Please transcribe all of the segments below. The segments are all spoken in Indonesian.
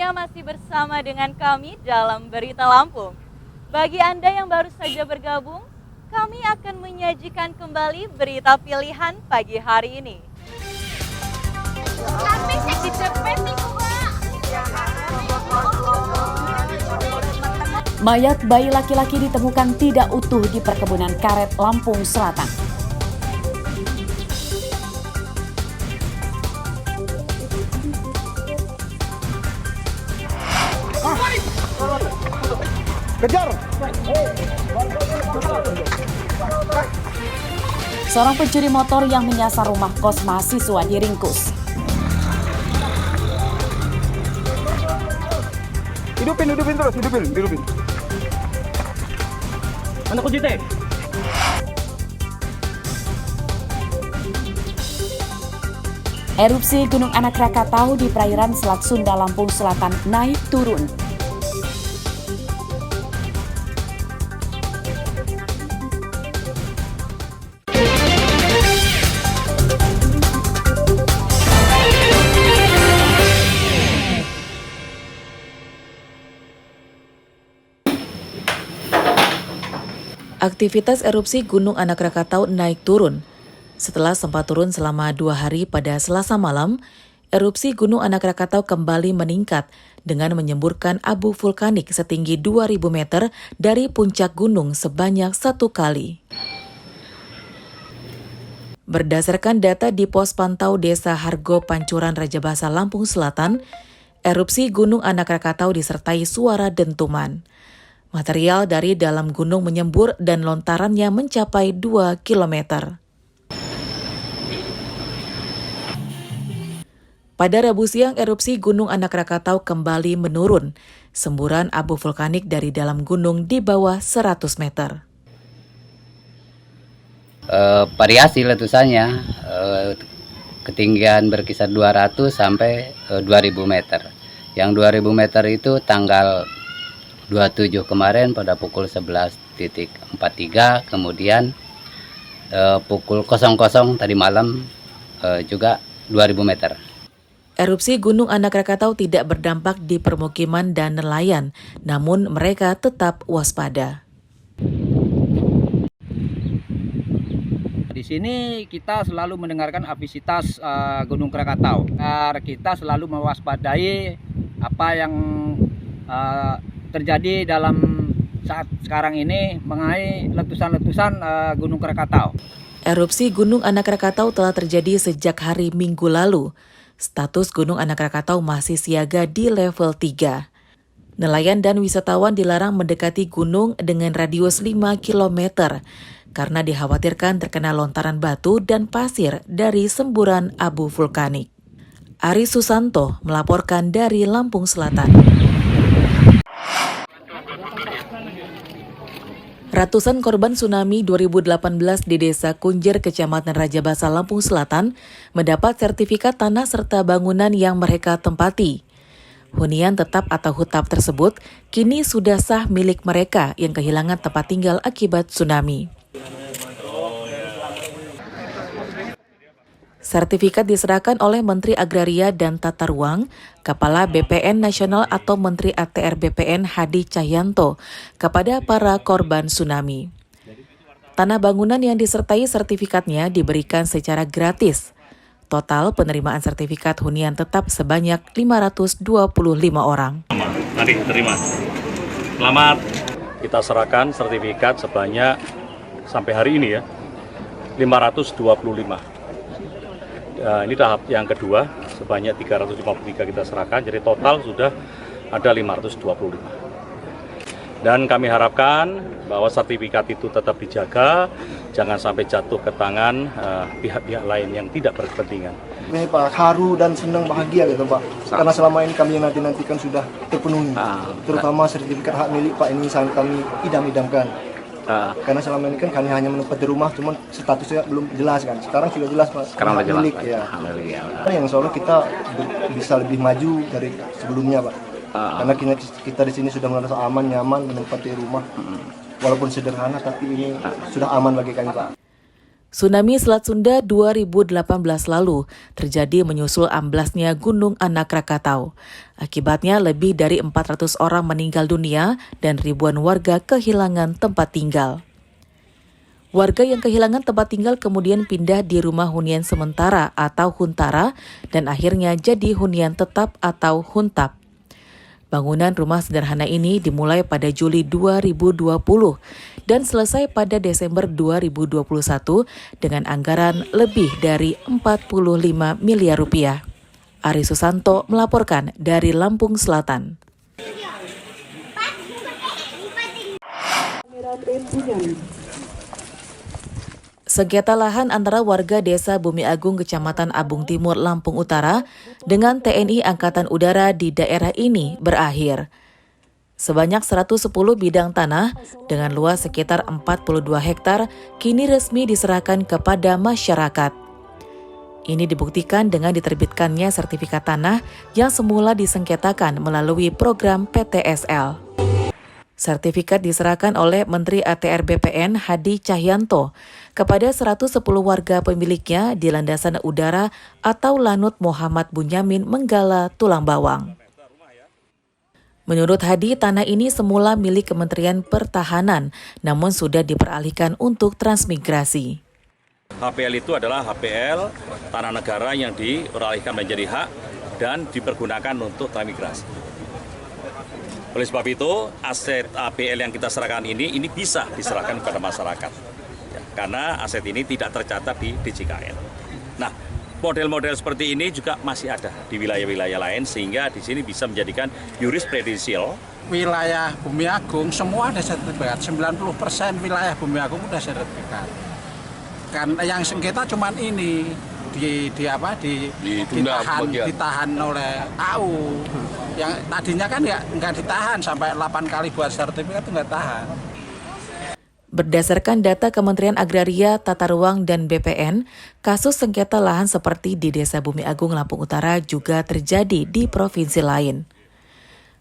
semuanya, masih bersama dengan kami dalam Berita Lampung. Bagi Anda yang baru saja bergabung, kami akan menyajikan kembali berita pilihan pagi hari ini. Mayat bayi laki-laki ditemukan tidak utuh di perkebunan karet Lampung Selatan. Kejar! Seorang pencuri motor yang menyasar rumah kos mahasiswa diringkus. Hidupin terus, hidupin. Mana kunci teh? Erupsi Gunung Anak Rakatau di perairan Selat Sunda, Lampung Selatan naik turun. Aktivitas erupsi Gunung Anak Rakatau naik turun. Setelah sempat turun selama 2 hari pada Selasa malam, erupsi Gunung Anak Rakatau kembali meningkat dengan menyemburkan abu vulkanik setinggi 2.000 meter dari puncak gunung sebanyak 1 kali. Berdasarkan data di pos pantau Desa Hargo Pancuran Rajabasa Lampung Selatan, erupsi Gunung Anak Rakatau disertai suara dentuman. Material dari dalam gunung menyembur dan lontarannya mencapai 2 km. Pada Rabu siang, erupsi Gunung Anak Rakatau kembali menurun. Semburan abu vulkanik dari dalam gunung di bawah 100 meter. Variasi letusannya, ketinggian berkisar 200 sampai 2000 meter. Yang 2000 meter itu tanggal 27 kemarin pada pukul 11.43, kemudian pukul 00 tadi malam juga 2000 meter. Erupsi Gunung Anak Rakatau tidak berdampak di permukiman dan nelayan, namun mereka tetap waspada. Di sini kita selalu mendengarkan aktivitas Gunung Krakatau. Kita selalu mewaspadai apa yang terjadi dalam saat sekarang ini mengenai letusan-letusan Gunung Krakatau. Erupsi Gunung Anak Rakatau telah terjadi sejak hari Minggu lalu. Status Gunung Anak Rakatau masih siaga di level 3. Nelayan dan wisatawan dilarang mendekati gunung dengan radius 5 km karena dikhawatirkan terkena lontaran batu dan pasir dari semburan abu vulkanik. Ari Susanto melaporkan dari Lampung Selatan. Ratusan korban tsunami 2018 di Desa Kunjer, Kecamatan Rajabasa, Lampung Selatan, mendapat sertifikat tanah serta bangunan yang mereka tempati. Hunian tetap atau hutap tersebut kini sudah sah milik mereka yang kehilangan tempat tinggal akibat tsunami. Sertifikat diserahkan oleh Menteri Agraria dan Tata Ruang, Kepala BPN Nasional atau Menteri ATR BPN Hadi Cahyanto kepada para korban tsunami. Tanah bangunan yang disertai sertifikatnya diberikan secara gratis. Total penerimaan sertifikat hunian tetap sebanyak 525 orang. Nanti terima. Selamat. Kita serahkan sertifikat sebanyak sampai hari ini ya 525. Ini tahap yang kedua, sebanyak 353 kita serahkan, jadi total sudah ada 525. Dan kami harapkan bahwa sertifikat itu tetap dijaga, jangan sampai jatuh ke tangan pihak-pihak lain yang tidak berkepentingan. Ini Pak, haru dan senang bahagia gitu Pak, karena selama ini kami yang nanti-nantikan sudah terpenuhi, terutama sertifikat hak milik Pak ini sangat kami idam-idamkan. Karena selama ini kan kami hanya menempati rumah, cuman statusnya belum jelas kan. Sekarang sudah jelas Mas. Sekarang sudah jelas. Milik, ya. Yang soalnya kita bisa lebih maju dari sebelumnya Pak. Karena kita di sini sudah merasa aman, nyaman menempati rumah. Walaupun sederhana tapi ini sudah aman bagi kami Pak. Tsunami Selat Sunda 2018 lalu terjadi menyusul amblasnya Gunung Anak Rakatau. Akibatnya lebih dari 400 orang meninggal dunia dan ribuan warga kehilangan tempat tinggal. Warga yang kehilangan tempat tinggal kemudian pindah di rumah hunian sementara atau huntara dan akhirnya jadi hunian tetap atau huntap. Bangunan rumah sederhana ini dimulai pada Juli 2020 dan selesai pada Desember 2021 dengan anggaran lebih dari 45 miliar rupiah. Ari Susanto melaporkan dari Lampung Selatan. Sengketa lahan antara warga Desa Bumi Agung, Kecamatan Abung Timur, Lampung Utara dengan TNI Angkatan Udara di daerah ini berakhir. Sebanyak 110 bidang tanah dengan luas sekitar 42 hektar kini resmi diserahkan kepada masyarakat. Ini dibuktikan dengan diterbitkannya sertifikat tanah yang semula disengketakan melalui program PTSL. Sertifikat diserahkan oleh Menteri ATR BPN Hadi Cahyanto kepada 110 warga pemiliknya di Landasan Udara atau Lanut Muhammad Bunyamin Menggala, Tulang Bawang. Menurut Hadi, tanah ini semula milik Kementerian Pertahanan, namun sudah diperalihkan untuk transmigrasi. HPL itu adalah HPL tanah negara yang diperalihkan menjadi hak dan dipergunakan untuk transmigrasi. Oleh sebab itu, aset APL yang kita serahkan ini bisa diserahkan kepada masyarakat. Ya, karena aset ini tidak tercatat di DJKN. Nah, model-model seperti ini juga masih ada di wilayah-wilayah lain, sehingga di sini bisa menjadikan jurisprudensial. Wilayah Bumi Agung semua ada sertifikat, 90% wilayah Bumi Agung sudah sertifikat. Karena yang sengketa cuma ini. Ditahan oleh AU. Yang tadinya kan ya nggak ditahan, sampai 8 kali buat sertifikat itu nggak tahan. Berdasarkan data Kementerian Agraria, Tata Ruang, dan BPN, kasus sengketa lahan seperti di Desa Bumi Agung, Lampung Utara juga terjadi di provinsi lain.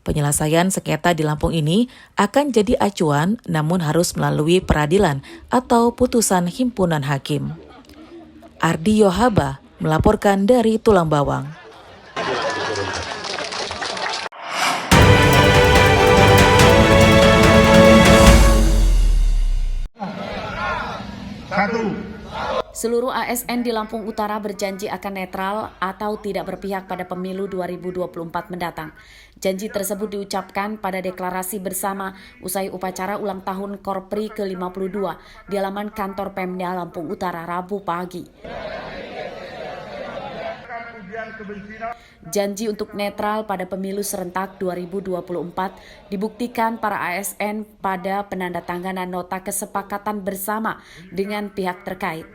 Penyelesaian sengketa di Lampung ini akan jadi acuan, namun harus melalui peradilan atau putusan himpunan hakim. Ardi Yohaba melaporkan dari Tulang Bawang. Seluruh ASN di Lampung Utara berjanji akan netral atau tidak berpihak pada pemilu 2024 mendatang. Janji tersebut diucapkan pada deklarasi bersama usai upacara ulang tahun Korpri ke-52 di halaman kantor Pemda Lampung Utara Rabu pagi. Janji untuk netral pada pemilu serentak 2024 dibuktikan para ASN pada penandatanganan nota kesepakatan bersama dengan pihak terkait.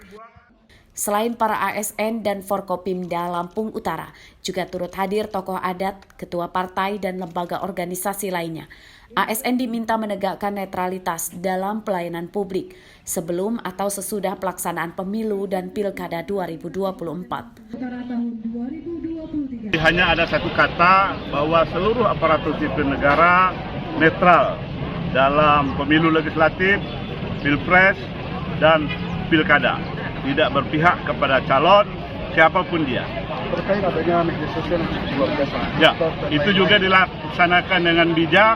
Selain para ASN dan Forkopimda Lampung Utara, juga turut hadir tokoh adat, ketua partai, dan lembaga organisasi lainnya. ASN diminta menegakkan netralitas dalam pelayanan publik sebelum atau sesudah pelaksanaan pemilu dan pilkada 2024. Hanya ada satu kata bahwa seluruh aparatur sipil negara netral dalam pemilu legislatif, pilpres, dan pilkada. Tidak berpihak kepada calon siapapun dia. Terkait adanya media sosial yang luar biasa. Ya, itu juga dilaksanakan dengan bijak.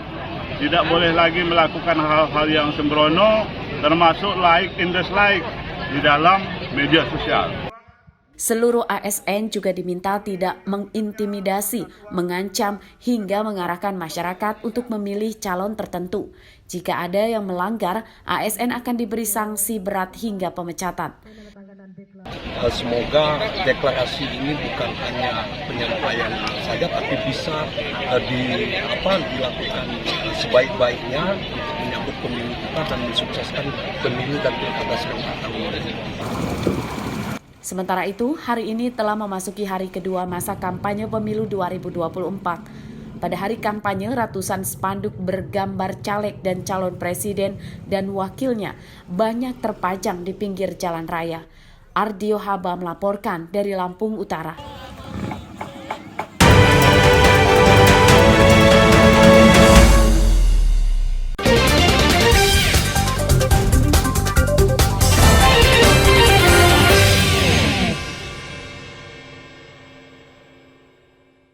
Tidak boleh lagi melakukan hal-hal yang sembrono, termasuk like and dislike di dalam media sosial. Seluruh ASN juga diminta tidak mengintimidasi, mengancam, hingga mengarahkan masyarakat untuk memilih calon tertentu. Jika ada yang melanggar, ASN akan diberi sanksi berat hingga pemecatan. Semoga deklarasi ini bukan hanya penyampaian saja, tapi bisa dilakukan sebaik-baiknya untuk menyambut pemilu kita dan mensukseskan pemilu dan pilkada serentak tahun ini. Sementara itu, hari ini telah memasuki hari kedua masa kampanye pemilu 2024. Pada hari kampanye, ratusan spanduk bergambar caleg dan calon presiden dan wakilnya banyak terpajang di pinggir jalan raya. Ardi Yohaba melaporkan dari Lampung Utara.